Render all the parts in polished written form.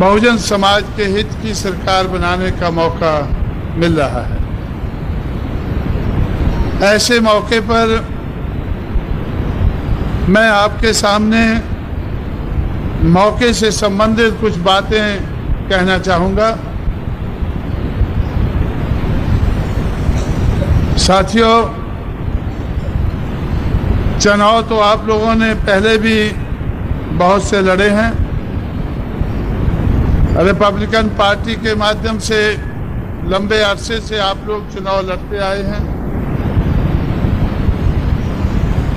बहुजन समाज के हित की सरकार बनाने का मौका मिल रहा है। ऐसे मौके पर मैं आपके सामने मौके से संबंधित कुछ बातें कहना चाहूँगा। साथियों, चुनाव तो आप लोगों ने पहले भी बहुत से लड़े हैं। रिपब्लिकन पार्टी के माध्यम से लंबे अरसे से आप लोग चुनाव लड़ते आए हैं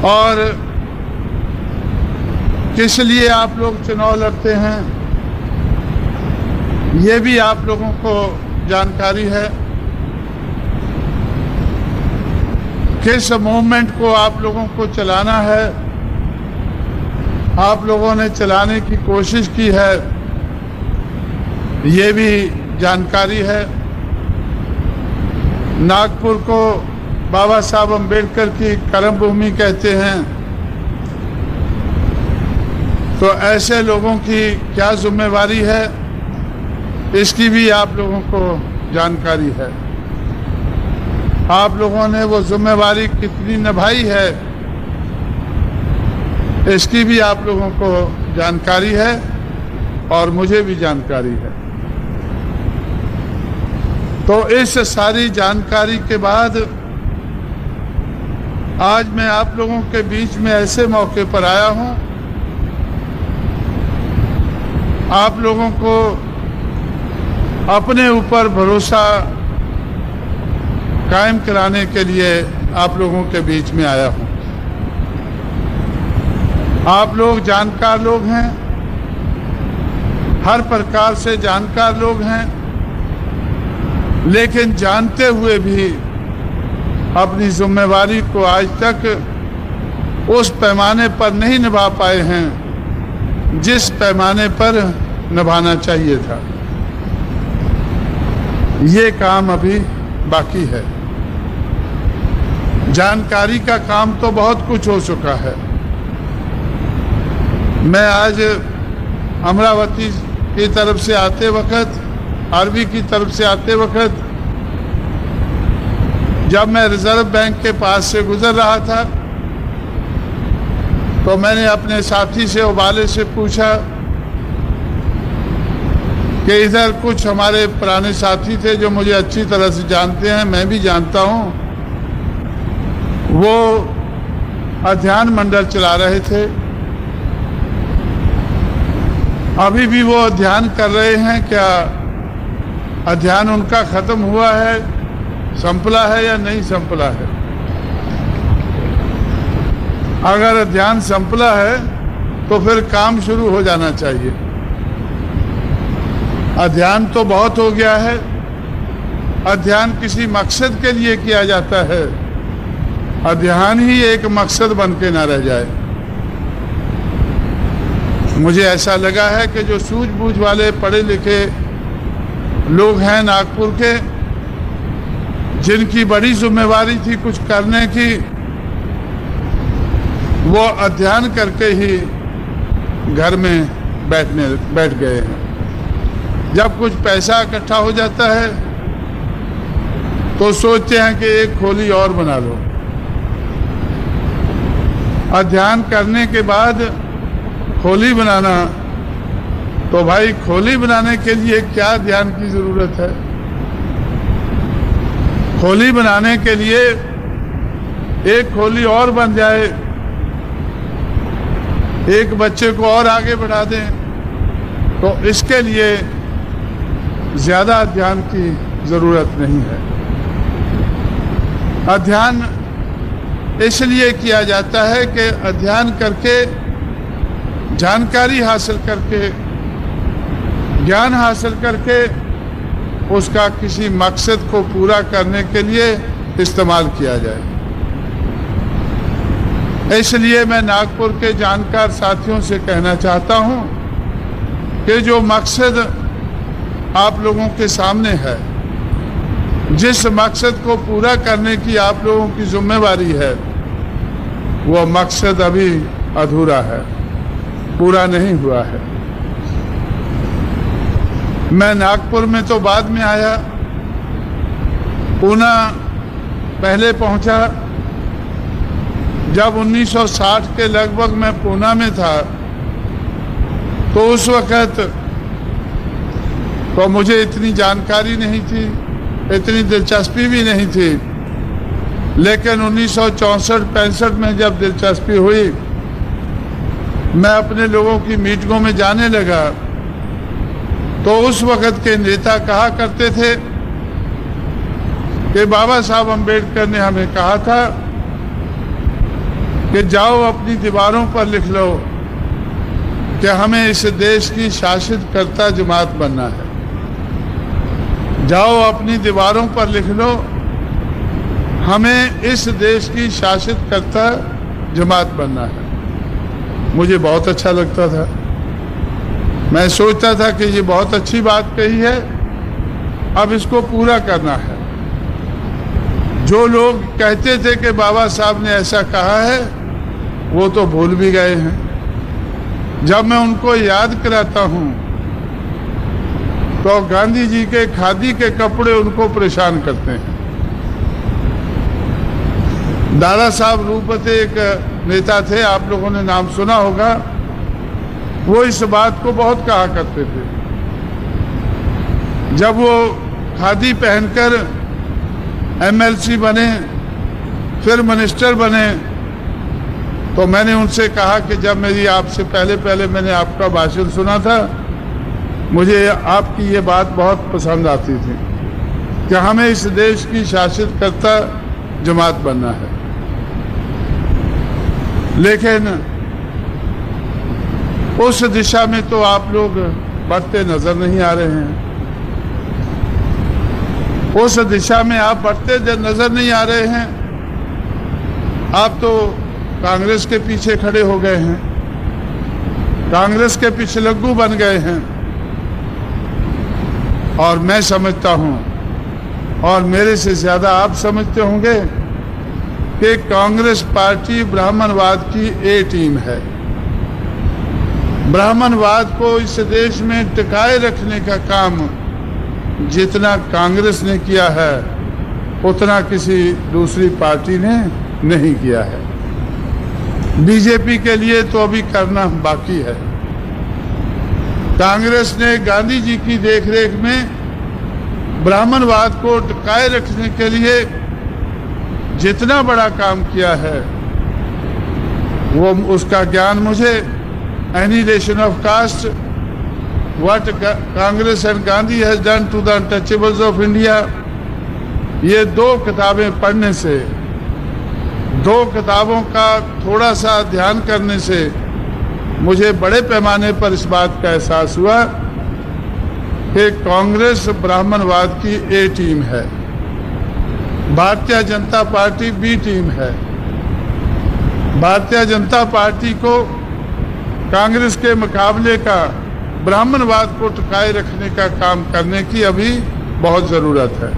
और किस लिए आप लोग चुनाव लड़ते हैं ये भी आप लोगों को जानकारी है। किस मूवमेंट को आप लोगों को चलाना है, आप लोगों ने चलाने की कोशिश की है, ये भी जानकारी है। नागपुर को बाबा साहब अम्बेडकर की कर्मभूमि कहते हैं, तो ऐसे लोगों की क्या जिम्मेवारी है इसकी भी आप लोगों को जानकारी है। आप लोगों ने वो जिम्मेवारी कितनी निभाई है इसकी भी आप लोगों को जानकारी है और मुझे भी जानकारी है। तो इस सारी जानकारी के बाद आज मैं आप लोगों के बीच में ऐसे मौके पर आया हूं, आप लोगों को अपने ऊपर भरोसा कायम कराने के लिए आप लोगों के बीच में आया हूं। आप लोग जानकार लोग हैं, हर प्रकार से जानकार लोग हैं, लेकिन जानते हुए भी अपनी जिम्मेवारी को आज तक उस पैमाने पर नहीं निभा पाए हैं जिस पैमाने पर निभाना चाहिए था। ये काम अभी बाकी है। जानकारी का काम तो बहुत कुछ हो चुका है। मैं आज अमरावती की तरफ से आते वक्त, आरवी की तरफ से आते वक्त जब मैं रिजर्व बैंक के पास से गुजर रहा था तो मैंने अपने साथी से, उबाले से पूछा कि इधर कुछ हमारे पुराने साथी थे जो मुझे अच्छी तरह से जानते हैं, मैं भी जानता हूं, वो अध्ययन मंडल चला रहे थे। अभी भी वो अध्ययन कर रहे हैं। क्या अध्ययन उनका खत्म हुआ है, संपला है या नहीं संपला है? अगर अध्ययन संपला है तो फिर काम शुरू हो जाना चाहिए। अध्ययन तो बहुत हो गया है। अध्ययन किसी मकसद के लिए किया जाता है, अध्ययन ही एक मकसद बन के ना रह जाए। मुझे ऐसा लगा है कि जो सूझबूझ वाले पढ़े लिखे लोग हैं नागपुर के, जिनकी बड़ी जिम्मेवारी थी कुछ करने की, वो अध्ययन करके ही घर में बैठ गए हैं। जब कुछ पैसा इकट्ठा हो जाता है तो सोचते हैं कि एक खोली और बना लो। अध्ययन करने के बाद खोली बनाना, तो भाई खोली बनाने के लिए क्या ध्यान की जरूरत है? खोली बनाने के लिए एक खोली और बन जाए, एक बच्चे को और आगे बढ़ा दें, तो इसके लिए ज्यादा अध्ययन की जरूरत नहीं है। अध्ययन इसलिए किया जाता है कि अध्ययन करके, जानकारी हासिल करके, ज्ञान हासिल करके उसका किसी मकसद को पूरा करने के लिए इस्तेमाल किया जाए। इसलिए मैं नागपुर के जानकार साथियों से कहना चाहता हूं कि जो मकसद आप लोगों के सामने है, जिस मकसद को पूरा करने की आप लोगों की जिम्मेवारी है, वो मकसद अभी अधूरा है, पूरा नहीं हुआ है। मैं नागपुर में तो बाद में आया, पूना पहले पहुंचा। जब 1960 के लगभग मैं पूना में था तो उस वक़्त तो मुझे इतनी जानकारी नहीं थी, इतनी दिलचस्पी भी नहीं थी। लेकिन 1964-65 में जब दिलचस्पी हुई, मैं अपने लोगों की मीटिंगों में जाने लगा, तो उस वक़्त के नेता कहा करते थे कि बाबा साहब अम्बेडकर ने हमें कहा था कि जाओ अपनी दीवारों पर लिख लो कि हमें इस देश की शासित कर्ता जमात बनना है। जाओ अपनी दीवारों पर लिख लो, हमें इस देश की शासित कर्ता जमात बनना है। मुझे बहुत अच्छा लगता था। मैं सोचता था कि ये बहुत अच्छी बात कही है, अब इसको पूरा करना है। जो लोग कहते थे कि बाबा साहब ने ऐसा कहा है, वो तो भूल भी गए हैं। जब मैं उनको याद कराता हूँ तो गांधी जी के खादी के कपड़े उनको परेशान करते हैं। दादा साहब रूपते एक नेता थे, आप लोगों ने नाम सुना होगा। वो इस बात को बहुत कहा करते थे। जब वो खादी पहनकर एमएलसी बने, फिर मिनिस्टर बने, तो मैंने उनसे कहा कि जब मेरी आपसे पहले मैंने आपका भाषण सुना था, मुझे आपकी ये बात बहुत पसंद आती थी कि हमें इस देश की शासित कर्ता जमात बनना है। लेकिन उस दिशा में तो आप लोग बढ़ते नजर नहीं आ रहे हैं। उस दिशा में आप बढ़ते नजर नहीं आ रहे हैं। आप तो कांग्रेस के पीछे खड़े हो गए हैं, कांग्रेस के पिछलग्गू बन गए हैं। और मैं समझता हूं, और मेरे से ज्यादा आप समझते होंगे, कि कांग्रेस पार्टी ब्राह्मणवाद की ए टीम है। ब्राह्मणवाद को इस देश में टिकाए रखने का काम जितना कांग्रेस ने किया है, उतना किसी दूसरी पार्टी ने नहीं किया है। बीजेपी के लिए तो अभी करना बाकी है। कांग्रेस ने गांधी जी की देखरेख में ब्राह्मणवाद को टिकाए रखने के लिए जितना बड़ा काम किया है, वो उसका ज्ञान मुझे annihilation of caste, what Congress and Gandhi has done to the untouchables of India, ये 2 किताबें पढ़ने से, 2 किताबों का थोड़ा सा ध्यान करने से मुझे बड़े पैमाने पर इस बात का एहसास हुआ कि कांग्रेस ब्राह्मणवाद की ए टीम है, Bharatiya Janata party B team है। भारतीय जनता पार्टी को कांग्रेस के मुकाबले का ब्राह्मणवाद को टिकाए रखने का काम करने की अभी बहुत जरूरत है।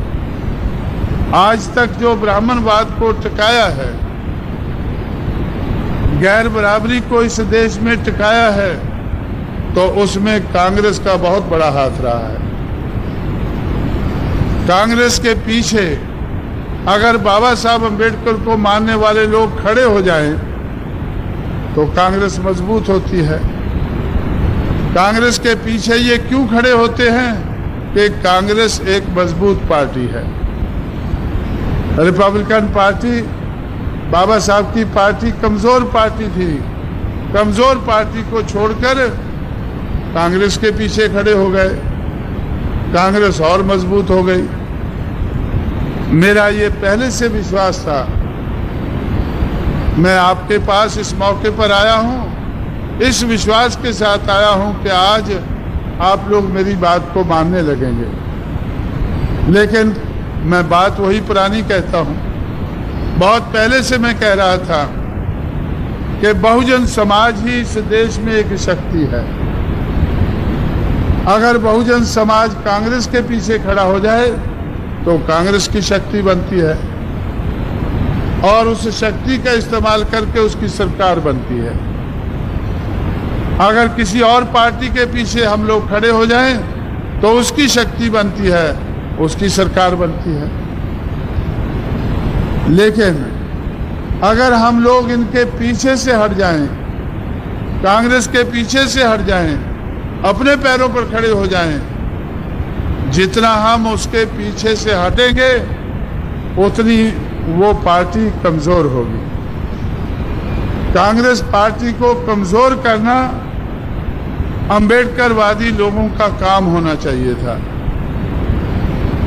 आज तक जो ब्राह्मणवाद को टिकाया है, गैर बराबरी को इस देश में टिकाया है, तो उसमें कांग्रेस का बहुत बड़ा हाथ रहा है। कांग्रेस के पीछे अगर बाबा साहब अम्बेडकर को मानने वाले लोग खड़े हो जाएं, तो कांग्रेस मजबूत होती है। कांग्रेस के पीछे ये क्यों खड़े होते हैं कि कांग्रेस एक मजबूत पार्टी है। रिपब्लिकन पार्टी, बाबा साहब की पार्टी कमजोर पार्टी थी। कमजोर पार्टी को छोड़कर कांग्रेस के पीछे खड़े हो गए, कांग्रेस और मजबूत हो गई। मेरा ये पहले से विश्वास था। मैं आपके पास इस मौके पर आया हूं, इस विश्वास के साथ आया हूं कि आज आप लोग मेरी बात को मानने लगेंगे। लेकिन मैं बात वही पुरानी कहता हूं। बहुत पहले से मैं कह रहा था कि बहुजन समाज ही इस देश में एक शक्ति है। अगर बहुजन समाज कांग्रेस के पीछे खड़ा हो जाए तो कांग्रेस की शक्ति बनती है और उस शक्ति का इस्तेमाल करके उसकी सरकार बनती है। अगर किसी और पार्टी के पीछे हम लोग खड़े हो जाएं तो उसकी शक्ति बनती है, उसकी सरकार बनती है। लेकिन अगर हम लोग इनके पीछे से हट जाएं, कांग्रेस के पीछे से हट जाएं, अपने पैरों पर खड़े हो जाएं, जितना हम उसके पीछे से हटेंगे उतनी वो पार्टी कमजोर होगी। कांग्रेस पार्टी को कमजोर करना अंबेडकरवादी लोगों का काम होना चाहिए था।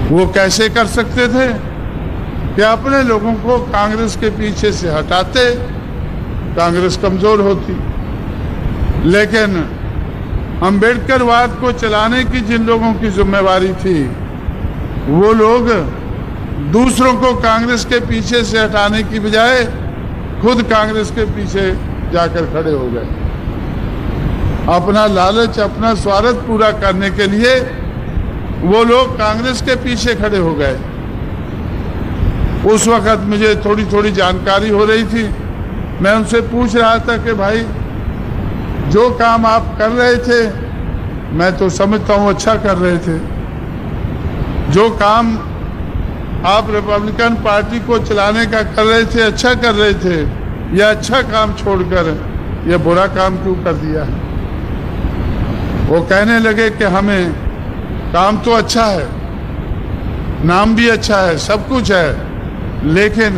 वो कैसे कर सकते थे कि अपने लोगों को कांग्रेस के पीछे से हटाते, कांग्रेस कमजोर होती। लेकिन अंबेडकरवाद को चलाने की जिन लोगों की जिम्मेवारी थी, वो लोग दूसरों को कांग्रेस के पीछे से हटाने की बजाय खुद कांग्रेस के पीछे जाकर खड़े हो गए। अपना लालच, अपना स्वार्थ पूरा करने के लिए वो लोग कांग्रेस के पीछे खड़े हो गए। उस वक्त मुझे थोड़ी थोड़ी जानकारी हो रही थी। मैं उनसे पूछ रहा था कि भाई, जो काम आप कर रहे थे, मैं तो समझता हूँ अच्छा कर रहे थे। जो काम आप रिपब्लिकन पार्टी को चलाने का कर रहे थे, अच्छा कर रहे थे, यह अच्छा काम छोड़कर यह बुरा काम क्यों कर दिया है? वो कहने लगे कि हमें काम तो अच्छा है, नाम भी अच्छा है, सब कुछ है, लेकिन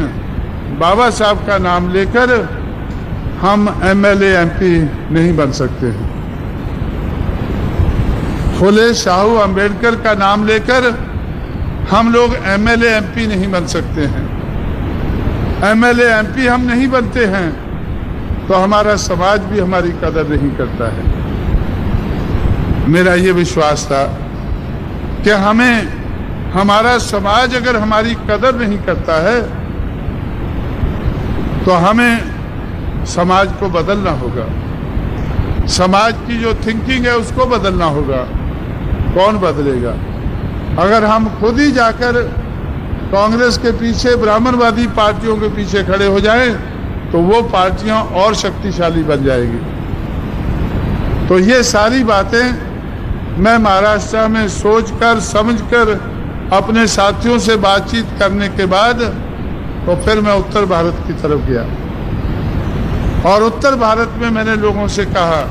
बाबा साहब का नाम लेकर हम एमएलए एमपी नहीं बन सकते हैं। फुले शाहू अंबेडकर का नाम लेकर हम लोग एमएलए एमपी नहीं बन सकते हैं। एमएलए एमपी हम नहीं बनते हैं तो हमारा समाज भी हमारी कदर नहीं करता है। मेरा ये विश्वास था कि हमारा समाज अगर हमारी कदर नहीं करता है तो हमें समाज को बदलना होगा। समाज की जो थिंकिंग है उसको बदलना होगा। कौन बदलेगा? अगर हम खुद ही जाकर कांग्रेस के पीछे, ब्राह्मणवादी पार्टियों के पीछे खड़े हो जाएं तो वो पार्टियां और शक्तिशाली बन जाएगी। तो ये सारी बातें मैं महाराष्ट्र में सोचकर समझकर अपने साथियों से बातचीत करने के बाद तो फिर मैं उत्तर भारत की तरफ गया और उत्तर भारत में मैंने लोगों से कहा,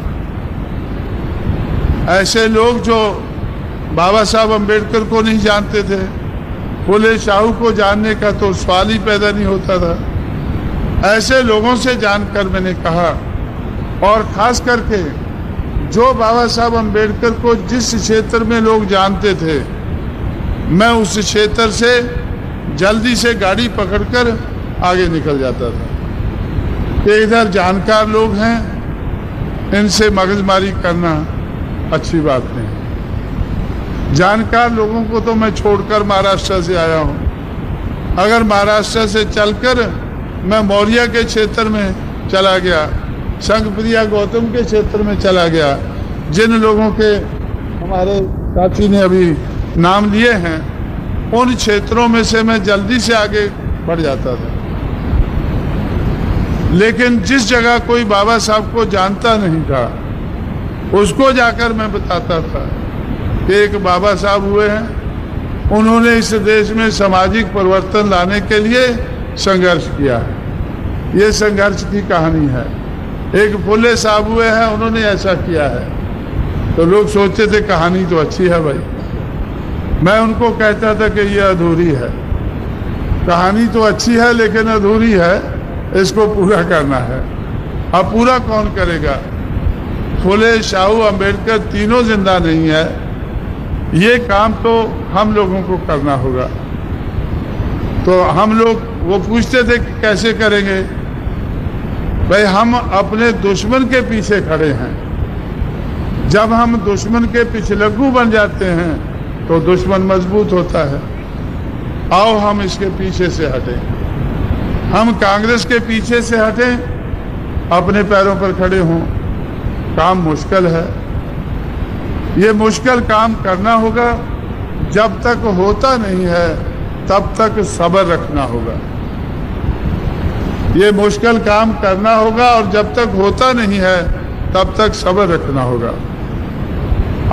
ऐसे लोग जो बाबा साहब अंबेडकर को नहीं जानते थे, फुले शाहू को जानने का तो सवाल ही पैदा नहीं होता था, ऐसे लोगों से जानकर मैंने कहा, और खास करके जो बाबा साहब अंबेडकर को जिस क्षेत्र में लोग जानते थे, मैं उस क्षेत्र से जल्दी से गाड़ी पकड़कर आगे निकल जाता था कि इधर जानकार लोग हैं, इनसे मगजमारी करना अच्छी बात नहीं। जानकार लोगों को तो मैं छोड़कर महाराष्ट्र से आया हूँ। अगर महाराष्ट्र से चलकर मैं मौर्य के क्षेत्र में चला गया, संघप्रिया गौतम के क्षेत्र में चला गया, जिन लोगों के हमारे साथी ने अभी नाम लिए हैं, उन क्षेत्रों में से मैं जल्दी से आगे बढ़ जाता था। लेकिन जिस जगह कोई बाबा साहब को जानता नहीं था, उसको जाकर मैं बताता था कि एक बाबा साहब हुए हैं, उन्होंने इस देश में सामाजिक परिवर्तन लाने के लिए संघर्ष किया है। ये संघर्ष की कहानी है। एक फुले साहब हुए हैं, उन्होंने ऐसा किया है। तो लोग सोचते थे कहानी तो अच्छी है भाई। मैं उनको कहता था कि ये अधूरी है, कहानी तो अच्छी है लेकिन अधूरी है, इसको पूरा करना है। अब पूरा कौन करेगा? फुले, शाहू, अंबेडकर तीनों जिंदा नहीं है। ये काम तो हम लोगों को करना होगा। तो हम लोग वो पूछते थे कि कैसे करेंगे? भाई, हम अपने दुश्मन के पीछे खड़े हैं। जब हम दुश्मन के पिछलग्गू बन जाते हैं तो दुश्मन मजबूत होता है। आओ हम इसके पीछे से हटें, हम कांग्रेस के पीछे से हटें, अपने पैरों पर खड़े हों। काम मुश्किल है, ये मुश्किल काम करना होगा। जब तक होता नहीं है तब तक सब्र रखना होगा। ये मुश्किल काम करना होगा और जब तक होता नहीं है तब तक सब्र रखना होगा।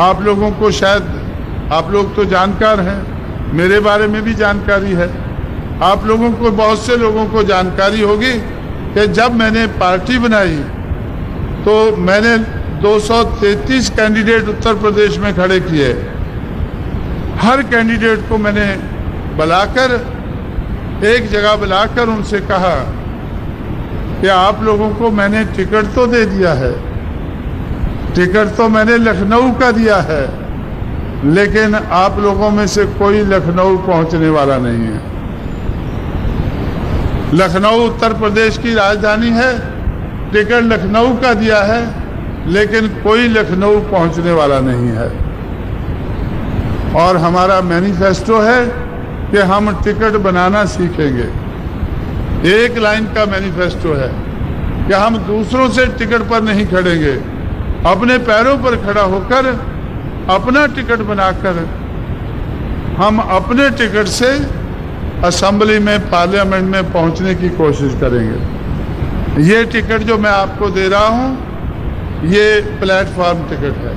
आप लोगों को शायद आप लोग तो जानकार हैं, मेरे बारे में भी जानकारी है। आप लोगों को, बहुत से लोगों को जानकारी होगी कि जब मैंने पार्टी बनाई तो मैंने 233 कैंडिडेट उत्तर प्रदेश में खड़े किए। हर कैंडिडेट को मैंने बुलाकर, एक जगह बुलाकर उनसे कहा कि आप लोगों को मैंने टिकट तो दे दिया है, टिकट तो मैंने लखनऊ का दिया है, लेकिन आप लोगों में से कोई लखनऊ पहुंचने वाला नहीं है। लखनऊ उत्तर प्रदेश की राजधानी है, टिकट लखनऊ का दिया है, लेकिन कोई लखनऊ पहुंचने वाला नहीं है। और हमारा मैनिफेस्टो है कि हम टिकट बनाना सीखेंगे। एक लाइन का मैनिफेस्टो है कि हम दूसरों से टिकट पर नहीं खड़ेंगे, अपने पैरों पर खड़ा होकर अपना टिकट बनाकर हम अपने टिकट से असेंबली में, पार्लियामेंट में पहुंचने की कोशिश करेंगे। ये टिकट जो मैं आपको दे रहा हूं, ये प्लेटफॉर्म टिकट है।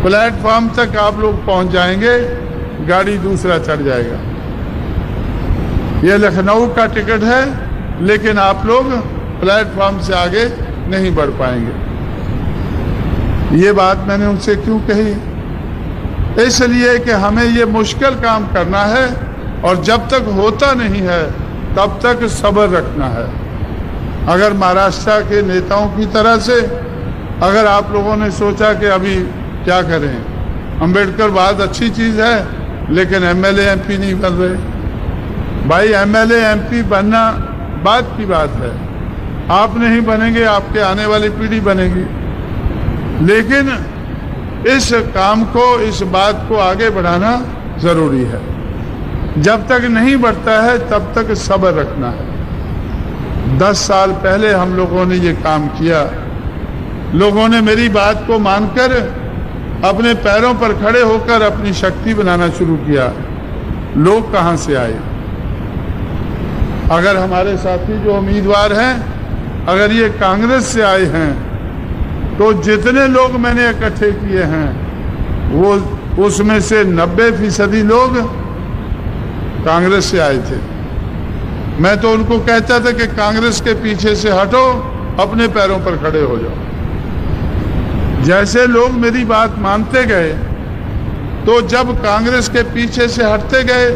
प्लेटफॉर्म तक आप लोग पहुंच जाएंगे, गाड़ी दूसरा चढ़ जाएगा। ये लखनऊ का टिकट है, लेकिन आप लोग प्लेटफॉर्म से आगे नहीं बढ़ पाएंगे। ये बात मैंने उनसे क्यों कही? इसलिए कि हमें ये मुश्किल काम करना है और जब तक होता नहीं है तब तक सब्र रखना है। अगर महाराष्ट्र के नेताओं की तरह से अगर आप लोगों ने सोचा कि अभी क्या करें, अंबेडकर बात अच्छी चीज़ है, लेकिन एमएलए एमपी नहीं बन रहे। भाई एमएलए एमपी बनना बात की बात है, आप नहीं बनेंगे, आपके आने वाली पीढ़ी बनेगी। लेकिन इस काम को, इस बात को आगे बढ़ाना जरूरी है। जब तक नहीं बढ़ता है तब तक सब्र रखना है। 10 साल पहले हम लोगों ने ये काम किया, लोगों ने मेरी बात को मानकर अपने पैरों पर खड़े होकर अपनी शक्ति बनाना शुरू किया। लोग कहाँ से आए? अगर हमारे साथी जो उम्मीदवार हैं, अगर ये कांग्रेस से आए हैं, तो जितने लोग मैंने इकट्ठे किए हैं वो उसमें से 90% लोग कांग्रेस से आए थे। मैं तो उनको कहता था कि कांग्रेस के पीछे से हटो, अपने पैरों पर खड़े हो जाओ। जैसे लोग मेरी बात मानते गए, तो जब कांग्रेस के पीछे से हटते गए,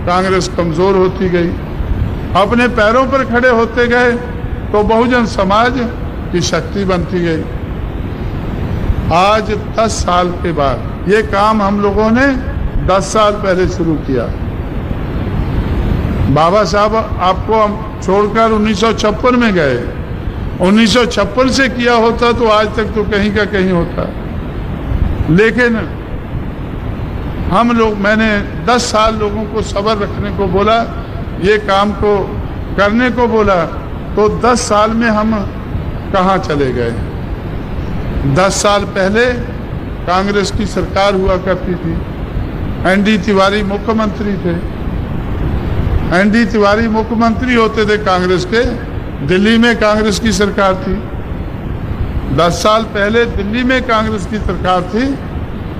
कांग्रेस कमजोर होती गई। अपने पैरों पर खड़े होते गए तो बहुजन समाज की शक्ति बनती गई। आज 10 साल के बाद ये काम हम लोगों ने 10 साल पहले शुरू किया। बाबा साहब आपको हम छोड़कर 1956 में गए। 1956 से किया होता तो आज तक तो कहीं का कहीं होता। लेकिन हम लोग, मैंने 10 साल लोगों को सब्र रखने को बोला, ये काम को करने को बोला, तो 10 साल में हम कहाँ चले गए? 10 साल पहले कांग्रेस की सरकार हुआ करती थी, एनडी तिवारी मुख्यमंत्री थे। एनडी तिवारी मुख्यमंत्री होते थे कांग्रेस के, दिल्ली में कांग्रेस की सरकार थी। 10 साल पहले दिल्ली में कांग्रेस की सरकार थी,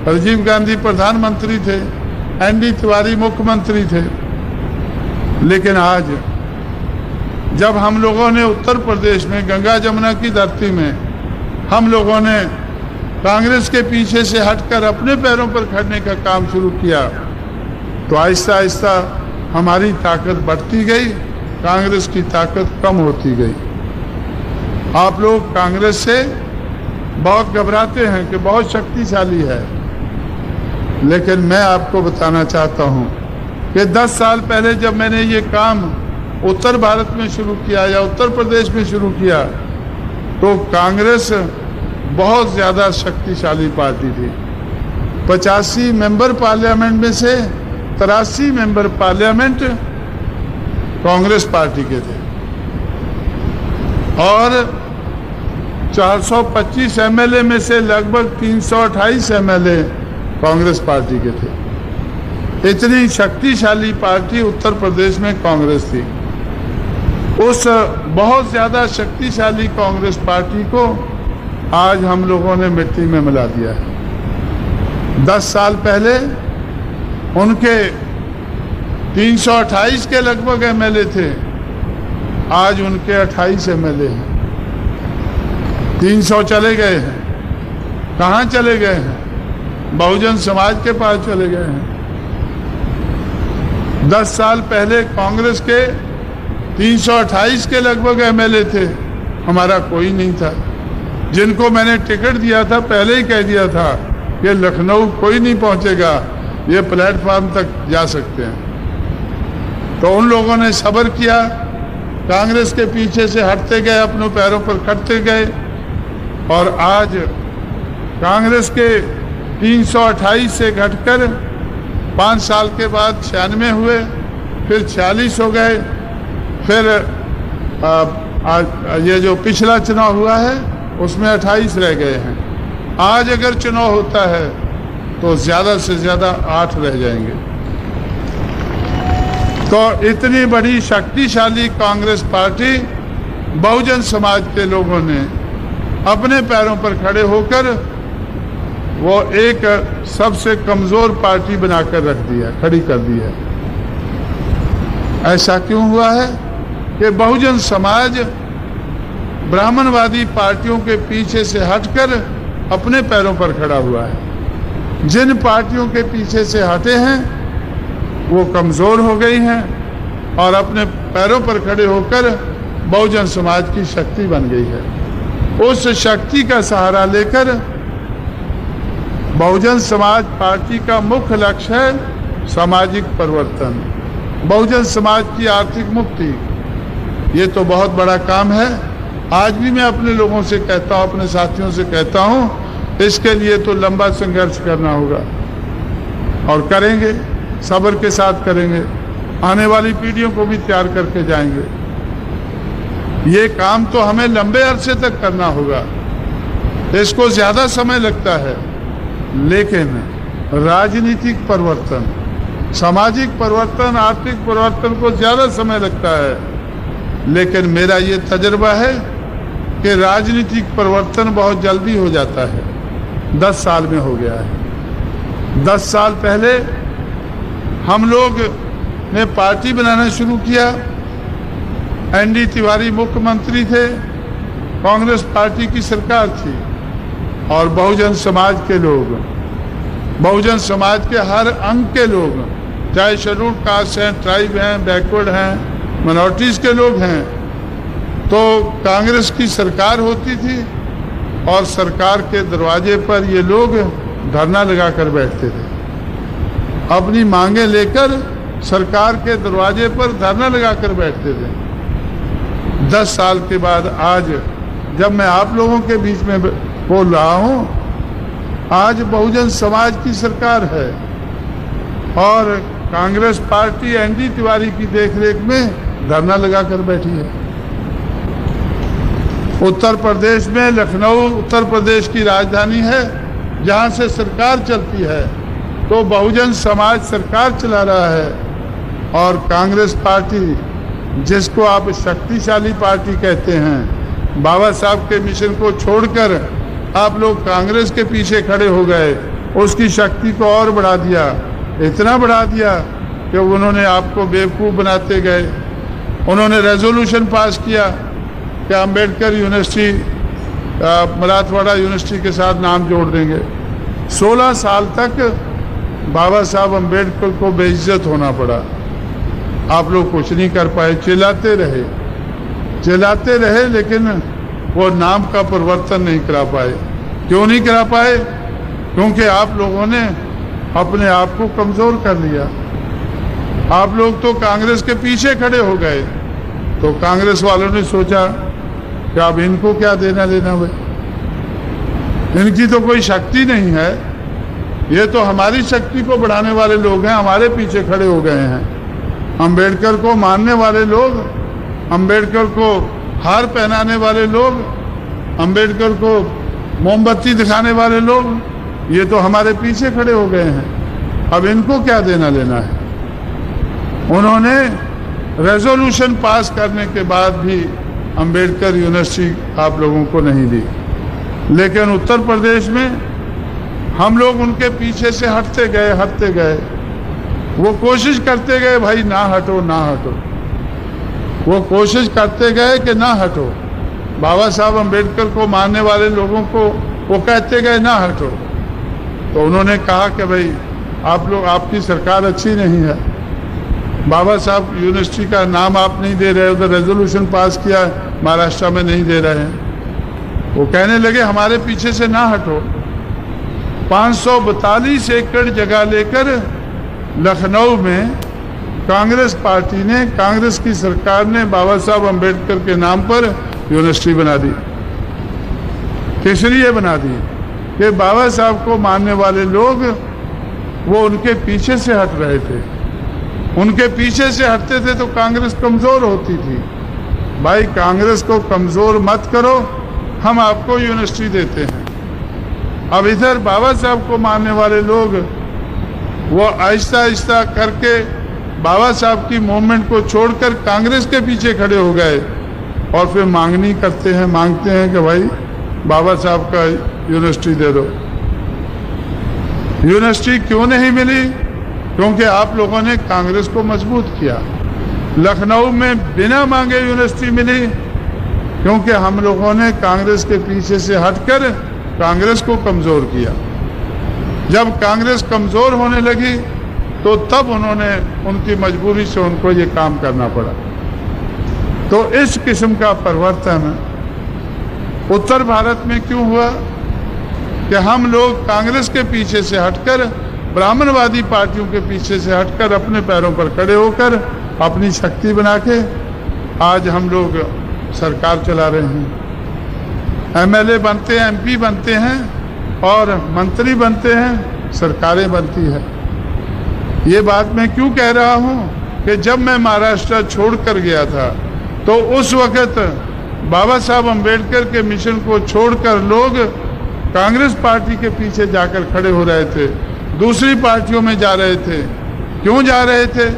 राजीव गांधी प्रधानमंत्री थे, एनडी तिवारी मुख्यमंत्री थे। लेकिन आज जब हम लोगों ने उत्तर प्रदेश में गंगा जमुना की धरती में हम लोगों ने कांग्रेस के पीछे से हटकर अपने पैरों पर खड़ने का काम शुरू किया, तो आहिस्ता आहिस्ता हमारी ताकत बढ़ती गई, कांग्रेस की ताकत कम होती गई। आप लोग कांग्रेस से बहुत घबराते हैं कि बहुत शक्तिशाली है, लेकिन मैं आपको बताना चाहता हूं कि 10 साल पहले जब मैंने ये काम उत्तर भारत में शुरू किया या उत्तर प्रदेश में शुरू किया, तो कांग्रेस बहुत ज़्यादा शक्तिशाली पार्टी थी। 85 मेंबर पार्लियामेंट में से 83 मेंबर पार्लियामेंट कांग्रेस पार्टी के थे और 425 एमएलए में से लगभग 328 एमएलए कांग्रेस पार्टी के थे। इतनी शक्तिशाली पार्टी उत्तर प्रदेश में कांग्रेस थी। उस बहुत ज़्यादा शक्तिशाली कांग्रेस पार्टी को आज हम लोगों ने मिट्टी में मिला दिया है। 10 साल पहले उनके 328 के लगभग एमएलए थे, आज उनके 28 एमएलए हैं। 300 चले गए हैं। कहाँ चले गए हैं? बहुजन समाज के पास चले गए हैं। 10 साल पहले कांग्रेस के 328 के लगभग एमएलए थे, हमारा कोई नहीं था। जिनको मैंने टिकट दिया था पहले ही कह दिया था कि लखनऊ कोई नहीं पहुंचेगा, ये प्लेटफॉर्म तक जा सकते हैं। तो उन लोगों ने सब्र किया, कांग्रेस के पीछे से हटते गए, अपने पैरों पर खड़ते गए, और आज कांग्रेस के 328 से घटकर 5 साल के बाद 96 हुए, फिर 46 हो गए, फिर ये जो पिछला चुनाव हुआ है उसमें 28 रह गए हैं। आज अगर चुनाव होता है तो ज़्यादा से ज़्यादा 8 रह जाएंगे। तो इतनी बड़ी शक्तिशाली कांग्रेस पार्टी बहुजन समाज के लोगों ने अपने पैरों पर खड़े होकर वो एक सबसे कमज़ोर पार्टी बनाकर रख दिया, खड़ी कर दी है। ऐसा क्यों हुआ है कि बहुजन समाज ब्राह्मणवादी पार्टियों के पीछे से हटकर अपने पैरों पर खड़ा हुआ है। जिन पार्टियों के पीछे से हटे हैं वो कमज़ोर हो गई हैं और अपने पैरों पर खड़े होकर बहुजन समाज की शक्ति बन गई है। उस शक्ति का सहारा लेकर बहुजन समाज पार्टी का मुख्य लक्ष्य है सामाजिक परिवर्तन, बहुजन समाज की आर्थिक मुक्ति। ये तो बहुत बड़ा काम है। आज भी मैं अपने लोगों से कहता हूँ, अपने साथियों से कहता हूँ, इसके लिए तो लंबा संघर्ष करना होगा और करेंगे, सब्र के साथ करेंगे, आने वाली पीढ़ियों को भी तैयार करके जाएंगे। ये काम तो हमें लंबे अरसे तक करना होगा, इसको ज़्यादा समय लगता है, लेकिन राजनीतिक परिवर्तन, सामाजिक परिवर्तन, आर्थिक परिवर्तन को ज़्यादा समय लगता है। लेकिन मेरा ये तजर्बा है कि राजनीतिक परिवर्तन बहुत जल्दी हो जाता है। 10 साल में हो गया है। 10 साल पहले हम लोग ने पार्टी बनाना शुरू किया। एनडी तिवारी मुख्यमंत्री थे, कांग्रेस पार्टी की सरकार थी, और बहुजन समाज के लोग, बहुजन समाज के हर अंग के लोग, चाहे शेड्यूल कास्ट हैं, ट्राइब हैं, बैकवर्ड हैं, माइनॉरिटीज़ के लोग हैं, तो कांग्रेस की सरकार होती थी और सरकार के दरवाजे पर ये लोग धरना लगा कर बैठते थे। अपनी मांगें लेकर सरकार के दरवाजे पर धरना लगा कर बैठते थे। 10 साल के बाद आज जब मैं आप लोगों के बीच में बोल रहा हूँ, आज बहुजन समाज की सरकार है और कांग्रेस पार्टी एनडी तिवारी की देखरेख में धरना लगाकर बैठी है। उत्तर प्रदेश में लखनऊ उत्तर प्रदेश की राजधानी है, जहाँ से सरकार चलती है, तो बहुजन समाज सरकार चला रहा है और कांग्रेस पार्टी, जिसको आप शक्तिशाली पार्टी कहते हैं, बाबा साहब के मिशन को छोड़कर आप लोग कांग्रेस के पीछे खड़े हो गए, उसकी शक्ति को और बढ़ा दिया, इतना बढ़ा दिया कि उन्होंने आपको बेवकूफ़ बनाते गए। उन्होंने रेजोल्यूशन पास किया कि अम्बेडकर यूनिवर्सिटी मराठवाड़ा यूनिवर्सिटी के साथ नाम जोड़ देंगे। 16 साल तक बाबा साहब अम्बेडकर को बेइज्जत होना पड़ा। आप लोग कुछ नहीं कर पाए, चिल्लाते रहे, लेकिन वो नाम का परिवर्तन नहीं करा पाए। क्यों नहीं करा पाए? क्योंकि आप लोगों ने अपने आप को कमज़ोर कर लिया। आप लोग तो कांग्रेस के पीछे खड़े हो गए, तो कांग्रेस वालों ने सोचा कि अब इनको क्या देना लेना हुआ, इनकी तो कोई शक्ति नहीं है, ये तो हमारी शक्ति को बढ़ाने वाले लोग हैं, हमारे पीछे खड़े हो गए हैं। अंबेडकर को मानने वाले लोग, अंबेडकर को हार पहनाने वाले लोग, अंबेडकर को मोमबत्ती दिखाने वाले लोग, ये तो हमारे पीछे खड़े हो गए हैं। अब इनको क्या देना लेना है? उन्होंने रेजोल्यूशन पास करने के बाद भी अंबेडकर यूनिवर्सिटी आप लोगों को नहीं दी। लेकिन उत्तर प्रदेश में हम लोग उनके पीछे से हटते गए। वो कोशिश करते गए भाई ना हटो। वो कोशिश करते गए कि ना हटो। बाबा साहब अम्बेडकर को मानने वाले लोगों को वो कहते गए ना हटो। तो उन्होंने कहा कि भाई आप लोग, आपकी सरकार अच्छी नहीं है, बाबा साहब यूनिवर्सिटी का नाम आप नहीं दे रहे, उधर रेजोल्यूशन पास किया महाराष्ट्र में नहीं दे रहे हैं। वो कहने लगे हमारे पीछे से ना हटो। 542 एकड़ जगह लेकर लखनऊ में कांग्रेस पार्टी ने, कांग्रेस की सरकार ने बाबा साहब अम्बेडकर के नाम पर यूनिवर्सिटी बना दी। किस लिए बना दी? कि बाबा साहब को मानने वाले लोग वो उनके पीछे से हट रहे थे। उनके पीछे से हटते थे तो कांग्रेस कमजोर होती थी। भाई कांग्रेस को कमजोर मत करो, हम आपको यूनिवर्सिटी देते हैं। अब इधर बाबा साहब को मानने वाले लोग वो आहिस्ता आहिस्ता करके बाबा साहब की मूवमेंट को छोड़कर कांग्रेस के पीछे खड़े हो गए और फिर मांगते हैं कि भाई बाबा साहब का यूनिवर्सिटी दे दो। यूनिवर्सिटी क्यों नहीं मिली? क्योंकि आप लोगों ने कांग्रेस को मजबूत किया। लखनऊ में बिना मांगे यूनिवर्सिटी मिली क्योंकि हम लोगों ने कांग्रेस के पीछे से हटकर कांग्रेस को कमजोर किया। जब कांग्रेस कमजोर होने लगी तो तब उन्होंने, उनकी मजबूरी से उनको ये काम करना पड़ा। तो इस किस्म का परिवर्तन उत्तर भारत में क्यों हुआ कि हम लोग कांग्रेस के पीछे से हटकर, ब्राह्मणवादी पार्टियों के पीछे से हटकर अपने पैरों पर खड़े होकर अपनी शक्ति बना के आज हम लोग सरकार चला रहे हैं। एमएलए बनते हैं, एमपी बनते हैं और मंत्री बनते हैं, सरकारें बनती है। ये बात मैं क्यों कह रहा हूँ कि जब मैं महाराष्ट्र छोड़कर गया था तो उस वक़्त बाबा साहब अम्बेडकर के मिशन को छोड़कर लोग कांग्रेस पार्टी के पीछे जाकर खड़े हो रहे थे, दूसरी पार्टियों में जा रहे थे। क्यों जा रहे थे?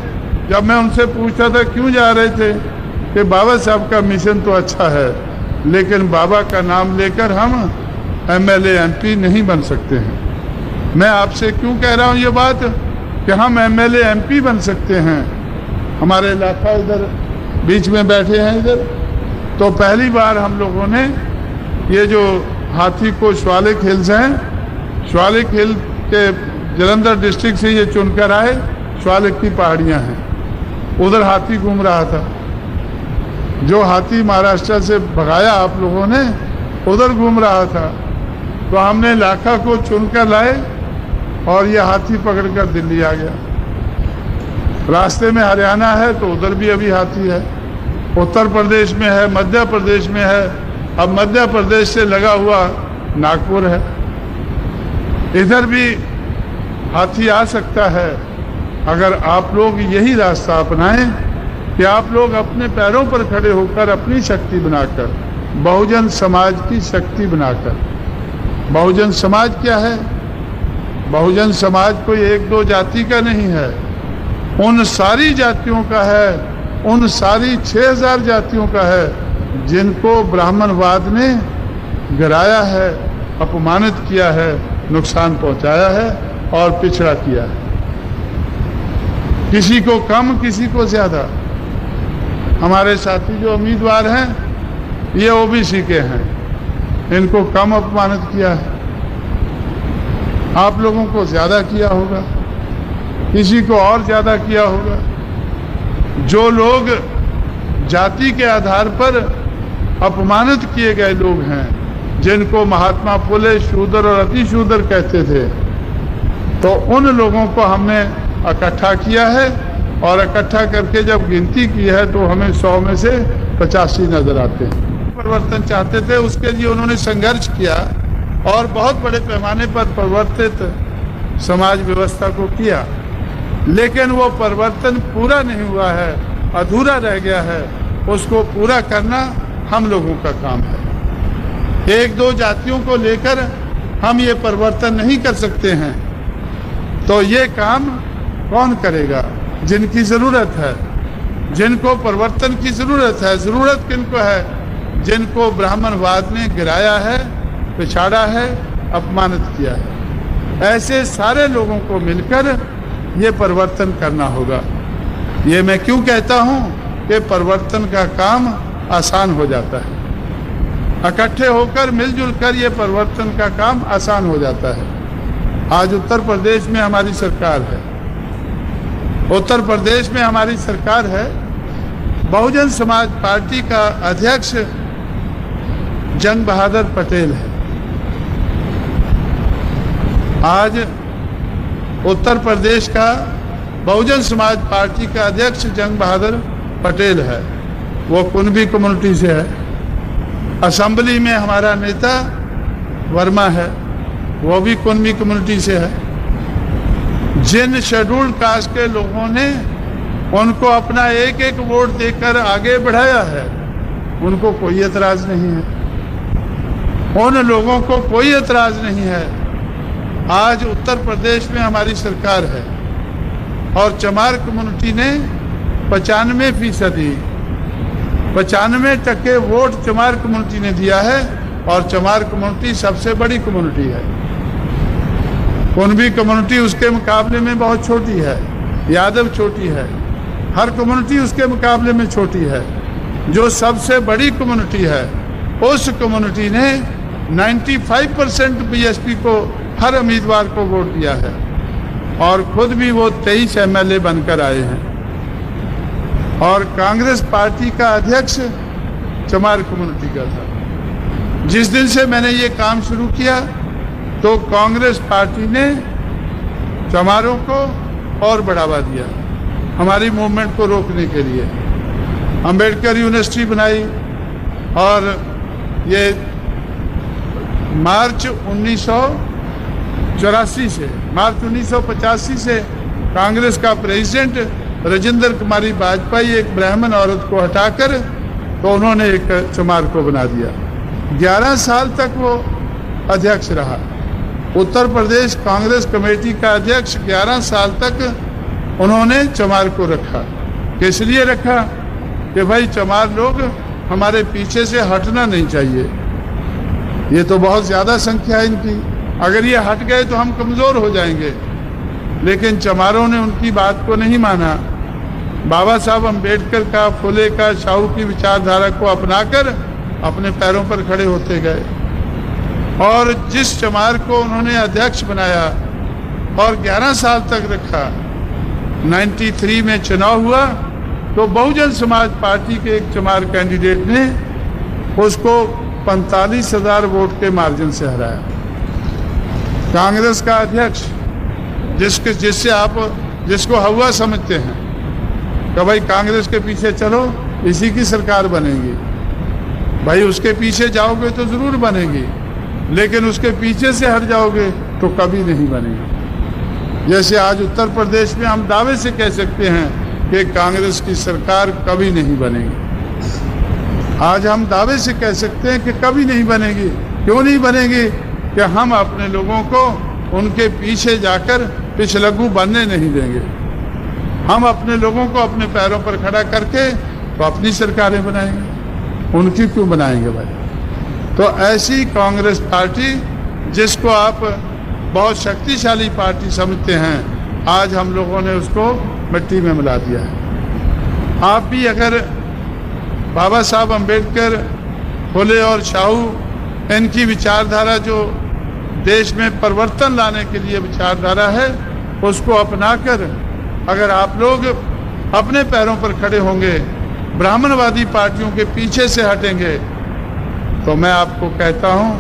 जब मैं उनसे पूछता था क्यों जा रहे थे, कि बाबा साहब का मिशन तो अच्छा है लेकिन बाबा का नाम लेकर हम एमएलए एमपी नहीं बन सकते हैं। मैं आपसे क्यों कह रहा हूँ ये बात कि हम एमएलए एमपी बन सकते हैं। हमारे इलाका इधर बीच में बैठे हैं इधर, तो पहली बार हम लोगों ने ये जो हाथी को श्वाले खेल से हैं, श्वाले खेल के जलंधर डिस्ट्रिक्ट से ये चुनकर आए। श्वाले की पहाड़ियाँ हैं, उधर हाथी घूम रहा था। जो हाथी महाराष्ट्र से भगाया आप लोगों ने उधर घूम रहा था, तो हमने इलाका को चुनकर लाए और ये हाथी पकड़कर दिल्ली आ गया। रास्ते में हरियाणा है तो उधर भी अभी हाथी है, उत्तर प्रदेश में है, मध्य प्रदेश में है, अब मध्य प्रदेश से लगा हुआ नागपुर है, इधर भी हाथी आ सकता है अगर आप लोग यही रास्ता अपनाएं कि आप लोग अपने पैरों पर खड़े होकर अपनी शक्ति बनाकर, बहुजन समाज की शक्ति बनाकर। बहुजन समाज क्या है? बहुजन समाज कोई एक दो जाति का नहीं है, उन सारी जातियों का है, उन सारी 6000 जातियों का है जिनको ब्राह्मणवाद ने गिराया है, अपमानित किया है, नुकसान पहुंचाया है और पिछड़ा किया है। किसी को कम, किसी को ज्यादा। हमारे साथी जो उम्मीदवार हैं ये ओबीसी के हैं, इनको कम अपमानित किया है, आप लोगों को ज्यादा किया होगा, किसी को और ज्यादा किया होगा। जो लोग जाति के आधार पर अपमानित किए गए लोग हैं, जिनको महात्मा फुले शूद्र और अति शूद्र कहते थे, तो उन लोगों को हमने इकट्ठा किया है और इकट्ठा करके जब गिनती की है तो हमें 100 में से 85 नजर आते हैं। परिवर्तन चाहते थे, उसके लिए उन्होंने संघर्ष किया और बहुत बड़े पैमाने पर परिवर्तित समाज व्यवस्था को किया, लेकिन वो परिवर्तन पूरा नहीं हुआ है, अधूरा रह गया है। उसको पूरा करना हम लोगों का काम है। एक दो जातियों को लेकर हम ये परिवर्तन नहीं कर सकते हैं, तो ये काम कौन करेगा? जिनकी जरूरत है, जिनको परिवर्तन की जरूरत है। जरूरत किनको है? जिनको ब्राह्मणवाद ने गिराया है, पिछाड़ा है, अपमानित किया है। ऐसे सारे लोगों को मिलकर ये परिवर्तन करना होगा। ये मैं क्यों कहता हूँ कि परिवर्तन का काम आसान हो जाता है, इकट्ठे होकर मिलजुल कर ये परिवर्तन का काम आसान हो जाता है। आज उत्तर प्रदेश में हमारी सरकार है, उत्तर प्रदेश में हमारी सरकार है। बहुजन समाज पार्टी का अध्यक्ष जंग बहादुर पटेल है। आज उत्तर प्रदेश का बहुजन समाज पार्टी का अध्यक्ष जंग बहादुर पटेल है, वो कुणबी कम्युनिटी से है। असेंबली में हमारा नेता वर्मा है, वो भी कुणबी कम्युनिटी से है। जिन शेड्यूल्ड कास्ट के लोगों ने उनको अपना एक एक वोट देकर आगे बढ़ाया है, उनको कोई एतराज नहीं है, उन लोगों को कोई एतराज नहीं है। आज उत्तर प्रदेश में हमारी सरकार है और चमार कम्युनिटी ने 95% वोट चमार कम्युनिटी ने दिया है और चमार कम्युनिटी सबसे बड़ी कम्युनिटी है। कुणबी कम्युनिटी उसके मुकाबले में बहुत छोटी है, यादव छोटी है, हर कम्युनिटी उसके मुकाबले में छोटी है। जो सबसे बड़ी कम्युनिटी है उस कम्युनिटी ने 95% बीएसपी को हर उम्मीदवार को वोट दिया है और खुद भी वो 23 एमएलए बनकर आए हैं। और कांग्रेस पार्टी का अध्यक्ष चमार कम्युनिटी का था। जिस दिन से मैंने ये काम शुरू किया तो कांग्रेस पार्टी ने चमारों को और बढ़ावा दिया हमारी मूवमेंट को रोकने के लिए। अंबेडकर यूनिवर्सिटी बनाई और ये मार्च 1985 से कांग्रेस का प्रेसिडेंट राजेंद्र कुमारी वाजपेयी एक ब्राह्मण औरत को हटाकर तो उन्होंने एक चमार को बना दिया। 11 साल तक वो अध्यक्ष रहा। उत्तर प्रदेश कांग्रेस कमेटी का अध्यक्ष 11 साल तक उन्होंने चमार को रखा। किस लिए रखा? कि भाई चमार लोग हमारे पीछे से हटना नहीं चाहिए। ये तो बहुत ज़्यादा संख्या है इनकी, अगर ये हट गए तो हम कमज़ोर हो जाएंगे। लेकिन चमारों ने उनकी बात को नहीं माना। बाबा साहब अम्बेडकर का, फुले का, शाहू की विचारधारा को अपनाकर अपने पैरों पर खड़े होते गए और जिस चमार को उन्होंने अध्यक्ष बनाया और 11 साल तक रखा, 93 में चुनाव हुआ तो बहुजन समाज पार्टी के एक चमार कैंडिडेट ने उसको 45,000 वोट के मार्जिन से हराया। कांग्रेस का अध्यक्ष जिसको हवा समझते हैं कि भाई कांग्रेस के पीछे चलो इसी की सरकार बनेगी, भाई उसके पीछे जाओगे तो जरूर बनेगी, लेकिन उसके पीछे से हट जाओगे तो कभी नहीं बनेगी। जैसे आज उत्तर प्रदेश में हम दावे से कह सकते हैं कि कांग्रेस की सरकार कभी नहीं बनेगी। आज हम दावे से कह सकते हैं कि कभी नहीं बनेगी। क्यों नहीं बनेगी? कि हम अपने लोगों को उनके पीछे जाकर पिछलग्गू बनने नहीं देंगे। हम अपने लोगों को अपने पैरों पर खड़ा करके तो अपनी सरकारें बनाएंगे, उनकी क्यों बनाएंगे भाई? तो ऐसी कांग्रेस पार्टी जिसको आप बहुत शक्तिशाली पार्टी समझते हैं, आज हम लोगों ने उसको मिट्टी में मिला दिया है। आप भी अगर बाबा साहब अम्बेडकर, फुले और शाहू, इनकी विचारधारा जो देश में परिवर्तन लाने के लिए विचारधारा है, उसको अपनाकर अगर आप लोग अपने पैरों पर खड़े होंगे, ब्राह्मणवादी पार्टियों के पीछे से हटेंगे, तो मैं आपको कहता हूं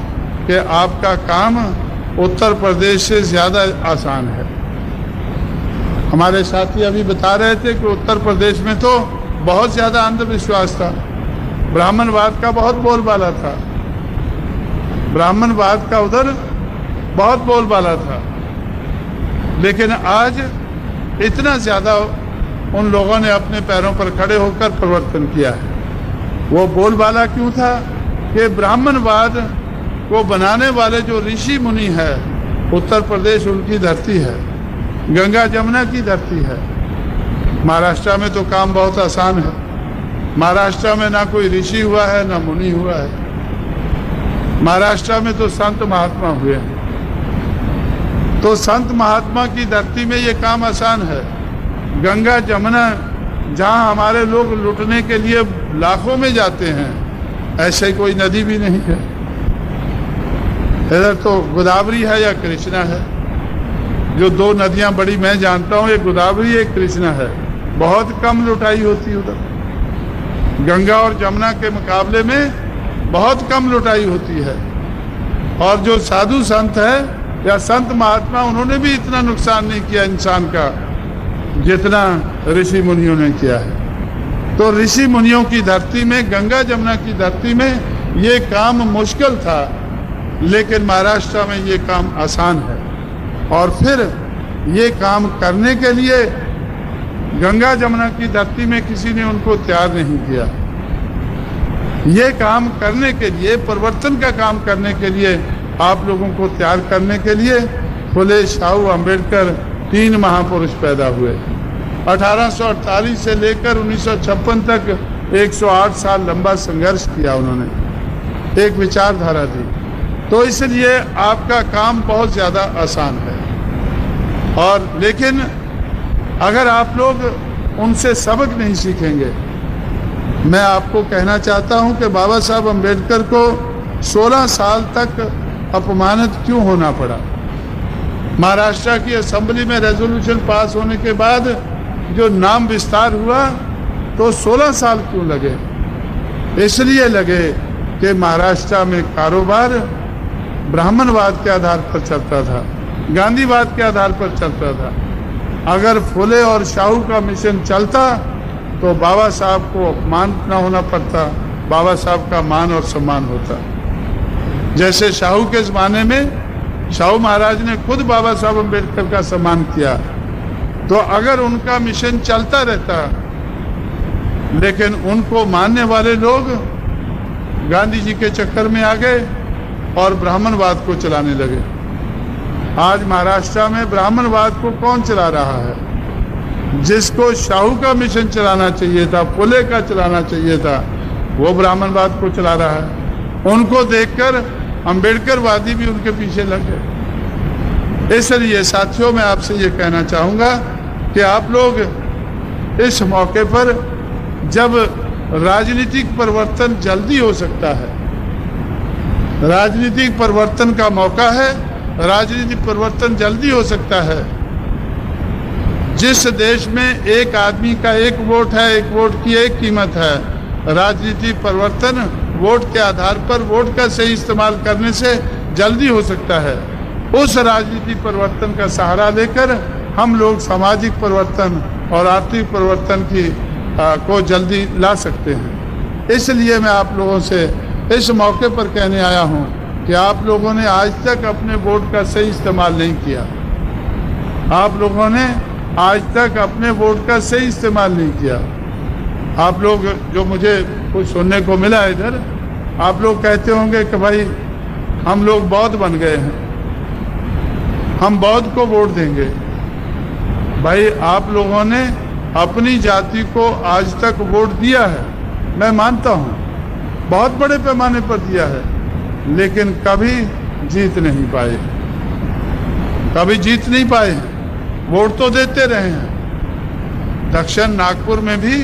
कि आपका काम उत्तर प्रदेश से ज़्यादा आसान है। हमारे साथी अभी बता रहे थे कि उत्तर प्रदेश में तो बहुत ज़्यादा अंधविश्वास था, ब्राह्मणवाद का बहुत बोलबाला था, ब्राह्मणवाद का उधर बहुत बोलबाला था। लेकिन आज इतना ज़्यादा उन लोगों ने अपने पैरों पर खड़े होकर परिवर्तन किया है। वो बोलबाला क्यों था? कि ब्राह्मणवाद को बनाने वाले जो ऋषि मुनि है, उत्तर प्रदेश उनकी धरती है, गंगा जमुना की धरती है। महाराष्ट्र में तो काम बहुत आसान है। महाराष्ट्र में ना कोई ऋषि हुआ है ना मुनि हुआ है, महाराष्ट्र में तो संत महात्मा हुए हैं। तो संत महात्मा की धरती में ये काम आसान है। गंगा जमुना जहाँ हमारे लोग लुटने के लिए लाखों में जाते हैं, ऐसे कोई नदी भी नहीं है। इधर तो गोदावरी है या कृष्णा है, जो दो नदियां बड़ी मैं जानता हूँ, एक गोदावरी एक कृष्णा है। बहुत कम लुटाई होती है उधर। गंगा और जमुना के मुकाबले में बहुत कम लुटाई होती है। और जो साधु संत है या संत महात्मा, उन्होंने भी इतना नुकसान नहीं किया इंसान का जितना ऋषि मुनियों ने किया है। तो ऋषि मुनियों की धरती में, गंगा जमुना की धरती में ये काम मुश्किल था, लेकिन महाराष्ट्र में ये काम आसान है। और फिर ये काम करने के लिए गंगा जमुना की धरती में किसी ने उनको तैयार नहीं किया। ये काम करने के लिए, परिवर्तन का काम करने के लिए, आप लोगों को तैयार करने के लिए फुले शाहू अम्बेडकर 3 महापुरुष पैदा हुए। 1848 से लेकर 1956 तक 108 साल लंबा संघर्ष किया उन्होंने, एक विचारधारा दी। तो इसलिए आपका काम बहुत ज़्यादा आसान है। और लेकिन अगर आप लोग उनसे सबक नहीं सीखेंगे, मैं आपको कहना चाहता हूं कि बाबा साहब अम्बेडकर को 16 साल तक अपमानित क्यों होना पड़ा। महाराष्ट्र की असेंबली में रेजोल्यूशन पास होने के बाद जो नाम विस्तार हुआ, तो 16 साल क्यों लगे? इसलिए लगे कि महाराष्ट्र में कारोबार ब्राह्मणवाद के आधार पर चलता था, गांधीवाद के आधार पर चलता था। अगर फुले और शाहू का मिशन चलता तो बाबा साहब को अपमान न होना पड़ता, बाबा साहब का मान और सम्मान होता। जैसे शाहू के ज़माने में शाहू महाराज ने खुद बाबा साहब अम्बेडकर का सम्मान किया, तो अगर उनका मिशन चलता रहता, लेकिन उनको मानने वाले लोग गांधी जी के चक्कर में आ गए और ब्राह्मणवाद को चलाने लगे। आज महाराष्ट्र में ब्राह्मणवाद को कौन चला रहा है? जिसको शाहू का मिशन चलाना चाहिए था, फुले का चलाना चाहिए था, वो ब्राह्मणवाद को चला रहा है। उनको देखकर अम्बेडकरवादी भी उनके पीछे लग गए। इसलिए साथियों, मैं आपसे ये कहना चाहूँगा कि आप लोग इस मौके पर, जब राजनीतिक परिवर्तन जल्दी हो सकता है, राजनीतिक परिवर्तन का मौका है, राजनीतिक परिवर्तन जल्दी हो सकता है। जिस देश में एक आदमी का एक वोट है, एक वोट की एक कीमत है, राजनीतिक परिवर्तन वोट के आधार पर, वोट का सही इस्तेमाल करने से जल्दी हो सकता है। उस राजनीतिक परिवर्तन का सहारा लेकर हम लोग सामाजिक परिवर्तन और आर्थिक परिवर्तन को जल्दी ला सकते हैं। इसलिए मैं आप लोगों से इस मौके पर कहने आया हूं कि आप लोगों ने आज तक अपने वोट का सही इस्तेमाल नहीं किया। आप लोगों ने आज तक अपने वोट का सही इस्तेमाल नहीं किया। आप लोग, जो मुझे कुछ सुनने को मिला इधर, आप लोग कहते होंगे कि भाई हम लोग बौद्ध बन गए हैं, हम बौद्ध को वोट देंगे। भाई, आप लोगों ने अपनी जाति को आज तक वोट दिया है, मैं मानता हूँ, बहुत बड़े पैमाने पर दिया है, लेकिन कभी जीत नहीं पाए, कभी जीत नहीं पाए हैं। वोट तो देते रहे हैं। दक्षिण नागपुर में भी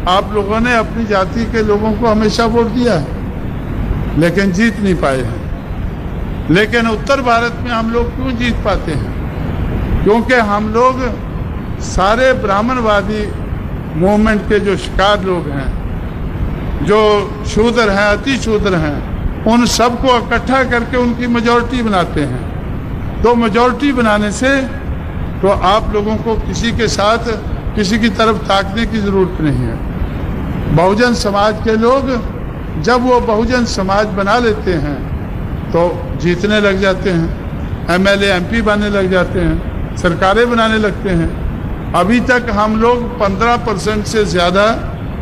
आप लोगों ने अपनी जाति के लोगों को हमेशा वोट दिया है, लेकिन जीत नहीं पाए हैं। लेकिन उत्तर भारत में हम लोग क्यों जीत पाते हैं? क्योंकि हम लोग सारे ब्राह्मणवादी मूवमेंट के जो शिकार लोग हैं, जो शूद्र हैं, अति शूद्र हैं, उन सबको इकट्ठा करके उनकी मेजॉरिटी बनाते हैं। तो मेजॉरिटी बनाने से तो आप लोगों को किसी के साथ, किसी की तरफ ताकने की ज़रूरत नहीं है। बहुजन समाज के लोग जब वो बहुजन समाज बना लेते हैं तो जीतने लग जाते हैं, एमएलए एमपी बनने लग जाते हैं, सरकारें बनाने लगते हैं। अभी तक हम लोग 15% से ज़्यादा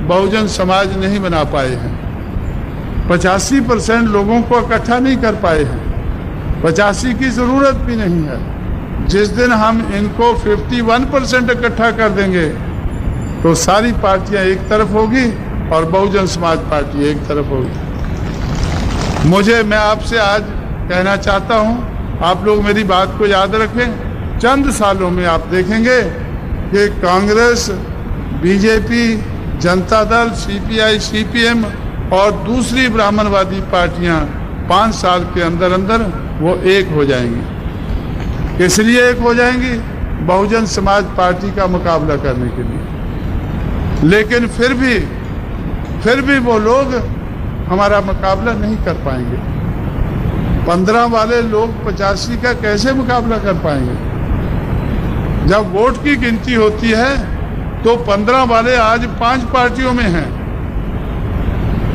बहुजन समाज नहीं बना पाए हैं। 85% लोगों को इकट्ठा नहीं कर पाए हैं। 85 की ज़रूरत भी नहीं है। जिस दिन हम इनको 51% इकट्ठा कर देंगे तो सारी पार्टियां एक तरफ होगी और बहुजन समाज पार्टी एक तरफ होगी। मैं आपसे आज कहना चाहता हूं आप लोग मेरी बात को याद रखें, चंद सालों में आप देखेंगे कि Congress, BJP, Janata Dal, CPI, CPM और दूसरी ब्राह्मणवादी पार्टियां 5 साल के अंदर अंदर वो एक हो जाएंगी। इसलिए एक हो जाएंगी बहुजन समाज पार्टी का मुकाबला करने के लिए। लेकिन फिर भी वो लोग हमारा मुकाबला नहीं कर पाएंगे। 15 वाले लोग 85 का कैसे मुकाबला कर पाएंगे? जब वोट की गिनती होती है तो 15 वाले आज 5 पार्टियों में हैं,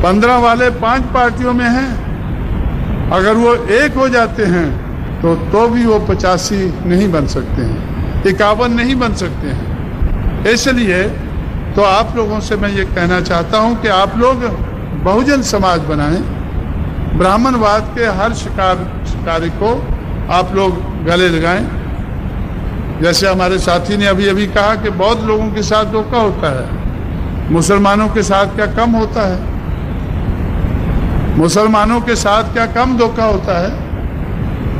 15 वाले 5 पार्टियों में हैं। अगर वो एक हो जाते हैं तो भी वो 85 नहीं बन सकते हैं, 51 नहीं बन सकते हैं। इसलिए तो आप लोगों से मैं ये कहना चाहता हूँ कि आप लोग बहुजन समाज बनाएं, ब्राह्मणवाद के हर शिकारी को आप लोग गले लगाएं। जैसे हमारे साथी ने अभी अभी कहा कि बौद्ध लोगों के साथ धोखा होता है, मुसलमानों के साथ क्या कम होता है? मुसलमानों के साथ क्या कम धोखा होता है?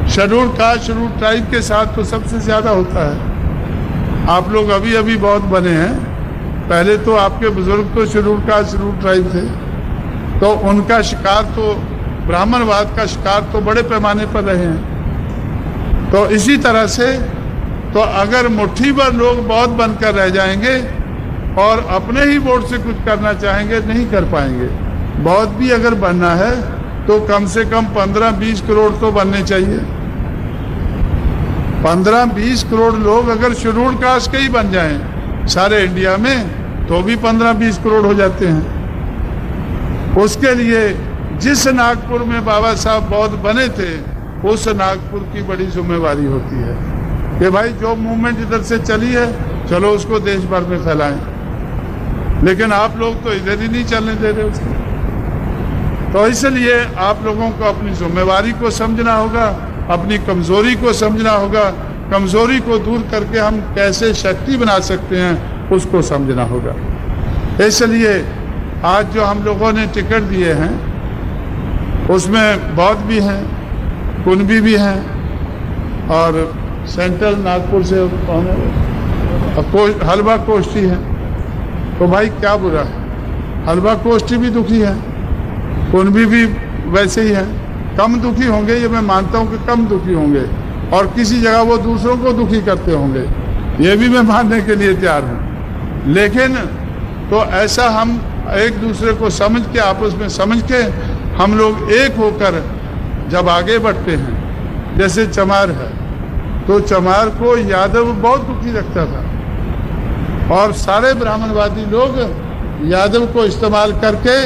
शेड्यूल कास्ट, शेड्यूल ट्राइब के साथ तो सबसे ज्यादा होता है। आप लोग अभी अभी बहुत बने हैं, पहले तो आपके बुजुर्ग तो शेड्यूल कास्ट, शेड्यूल ट्राइब थे, तो उनका शिकार तो ब्राह्मणवाद का शिकार तो बड़े पैमाने पर रहे हैं। तो इसी तरह से तो अगर मुट्ठी भर लोग बौद्ध बनकर रह जाएंगे और अपने ही वोट से कुछ करना चाहेंगे, नहीं कर पाएंगे। बौद्ध भी अगर बनना है तो कम से कम 15-20 करोड़ तो बनने चाहिए। 15-20 करोड़ लोग अगर शेड्यूल कास्ट के ही बन जाएं सारे इंडिया में तो भी 15-20 करोड़ हो जाते हैं। उसके लिए जिस नागपुर में बाबा साहब बौद्ध बने थे, उस नागपुर की बड़ी जिम्मेवारी होती है कि भाई जो मूवमेंट इधर से चली है, चलो उसको देश भर में फैलाएं। लेकिन आप लोग तो इधर ही नहीं चलने दे रहे उसको। तो इसलिए आप लोगों को अपनी जिम्मेवारी को समझना होगा, अपनी कमजोरी को समझना होगा। कमजोरी को दूर करके हम कैसे शक्ति बना सकते हैं उसको समझना होगा। इसलिए आज जो हम लोगों ने टिकट दिए हैं उसमें बौद्ध भी हैं, कुनबी भी हैं और सेंट्रल नागपुर से हलवा कोष्ठी है। तो भाई क्या बुरा है, हलवा कोष्ठी भी दुखी है, कुनबी भी वैसे ही है। कम दुखी होंगे, ये मैं मानता हूँ कि कम दुखी होंगे, और किसी जगह वो दूसरों को दुखी करते होंगे, ये भी मैं मानने के लिए तैयार हूँ। लेकिन तो ऐसा हम एक दूसरे को समझ के, आपस में समझ के हम लोग एक होकर जब आगे बढ़ते हैं, जैसे चमार है तो चमार को यादव बहुत दुखी रखता था और सारे ब्राह्मणवादी लोग यादव को इस्तेमाल करके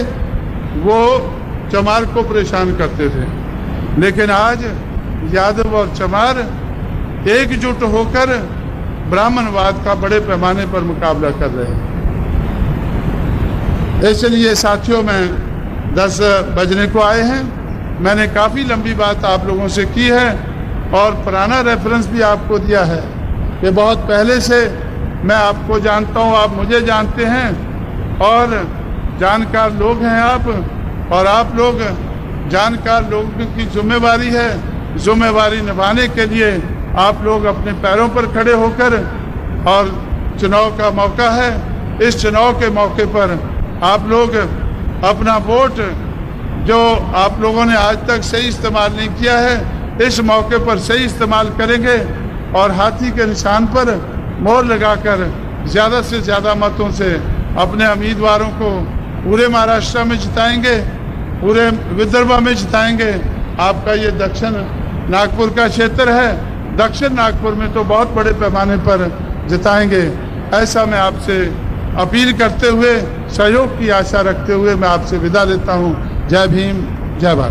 वो चमार को परेशान करते थे। लेकिन आज यादव और चमार एकजुट होकर ब्राह्मणवाद का बड़े पैमाने पर मुकाबला कर रहे हैं। इसलिए साथियों, में 10 बजने को आए हैं। मैंने काफ़ी लंबी बात आप लोगों से की है और पुराना रेफरेंस भी आपको दिया है कि बहुत पहले से मैं आपको जानता हूँ, आप मुझे जानते हैं और जानकार लोग हैं आप, और आप लोग जानकार लोगों की जिम्मेवारी है। जिम्मेवारी निभाने के लिए आप लोग अपने पैरों पर खड़े होकर, और चुनाव का मौका है, इस चुनाव के मौके पर आप लोग अपना वोट जो आप लोगों ने आज तक सही इस्तेमाल नहीं किया है, इस मौके पर सही इस्तेमाल करेंगे और हाथी के निशान पर मोहर लगाकर ज़्यादा से ज़्यादा मतों से अपने उम्मीदवारों को पूरे महाराष्ट्र में जिताएंगे, पूरे विदर्भ में जिताएंगे। आपका ये दक्षिण नागपुर का क्षेत्र है, दक्षिण नागपुर में तो बहुत बड़े पैमाने पर जिताएंगे। ऐसा मैं आपसे अपील करते हुए, सहयोग की आशा रखते हुए मैं आपसे विदा लेता हूँ। जय भीम, जय भारत।